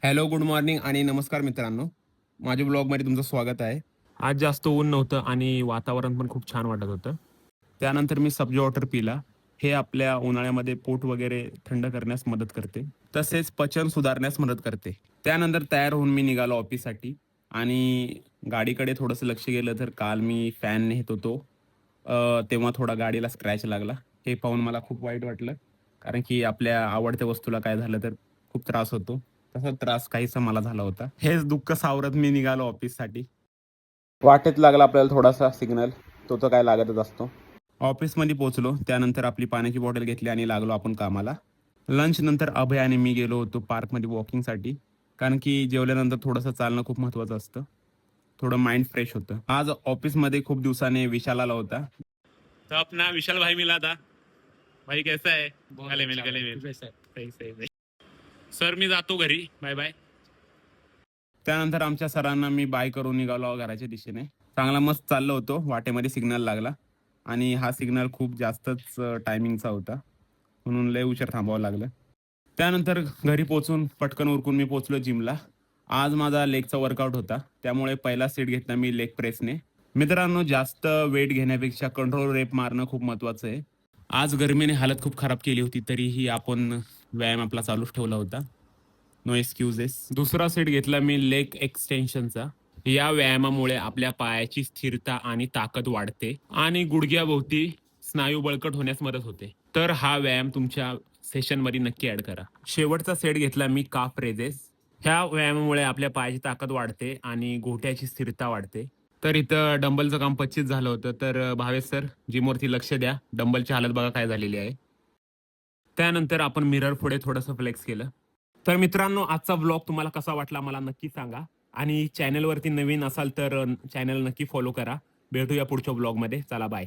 Hello, good morning आणि नमस्कार मित्रांनो. माझ्या ब्लॉगमध्ये तुमचं स्वागत आहे. आज जास्त ऊन नव्हतं आणि वातावरण पण खूप छान वाटत होतं. त्यानंतर मी सब्जा वॉटर पिला. हे आपल्या उन्हाळ्यामध्ये पोट वगैरे थंड करण्यास मदत करते. तसेच पचन सुधारण्यास मदत करते. त्यानंतर तयार होऊन मी निघालो ऑफिससाठी आणि गाडीकडे थोडंसं लक्ष गेलं तर काल मी फॅन नेत होतो. तेव्हा थोडा गाडीला स्क्रॅच लागला. हे पाहून मला खूप वाईट वाटलं. कारण की आपल्या आवडत्या वस्तूला काय झालं तर खूप त्रास होतो. तसा त्रास काहीसा मला झाला होता. हेच दुःख सावरत मी निघालो ऑफिससाठी. वाटेत लागला आपल्याला थोडासा सिग्नल, तो तर काय लागतच असतो. ऑफिसमध्ये पोहोचलो. त्यानंतर आपली पाण्याची बॉटल घेतली आणि लागलो आपण कामाला. लंच नंतर अभय आणि मी गेलो होतो पार्कमध्ये वॉकिंगसाठी. कारण की जेवल्यानंतर थोडंसं चालणं खूप महत्त्वाचं असतं. थोडं माइंड फ्रेश होतं. आज ऑफिसमध्ये खूप दिवसाने विशाल आला होता. तो अपना विशाल भाई मिला था. भाई कैसा है? गले मिल गले मिल. सही सही सही. सर मी जातो घरी. Bye bye. त्यानंतर आमच्या सरांना मी बाय करून निघालो घराच्या दिशेने. चांगला मस्त चाललो होतो. वाटेमध्ये सिग्नल लागला आणि हा सिग्नल खूप जास्तच टायमिंगचा होता. म्हणून लय उशीर थांबावं लागलं. त्यानंतर घरी पोहोचून पटकन उरकून मी पोहोचलो जिमला. आज माझा लेगचा वर्कआउट होता. त्यामुळे पहिला सेट घेतला मी लेग प्रेसने. मित्रांनो, जास्त वेट घेण्यापेक्षा कंट्रोल रेप मारणं खूप महत्त्वाचं आहे. आज गरमीने हालत खूप खराब केली होती, तरीही आपण व्यायाम आपला चालूच ठेवला होता. No excuses. दुसरा सेट घेतला मी लेग एक्सटेन्शनचा. या व्यायामामुळे आपल्या पायाची स्थिरता आणि ताकद वाढते आणि गुडघ्याभोवती स्नायू बळकट होण्यास मदत होते. तर हा व्यायाम तुमच्या सेशनमध्ये नक्की ऍड करा. शेवटचा सेट घेतला मी काफ रेजेस. ह्या व्यायामामुळे आपल्या पायाची ताकद वाढते आणि घोट्याची स्थिरता वाढते. तर इथं डंबलचं काम 25 झालं होतं. तर भावेश सर, जिमवरती लक्ष द्या. डंबलची हालत बघा काय झालेली आहे. त्यानंतर आपण मिरर पुढे थोडंसं फ्लेक्स केलं. तर मित्रांनो, आजचा ब्लॉग तुम्हाला कसा वाटला मला नक्की सांगा आणि चॅनलवरती नवीन असाल तर चॅनल नक्की फॉलो करा. भेटूया पुढच्या ब्लॉगमध्ये. चला बाय.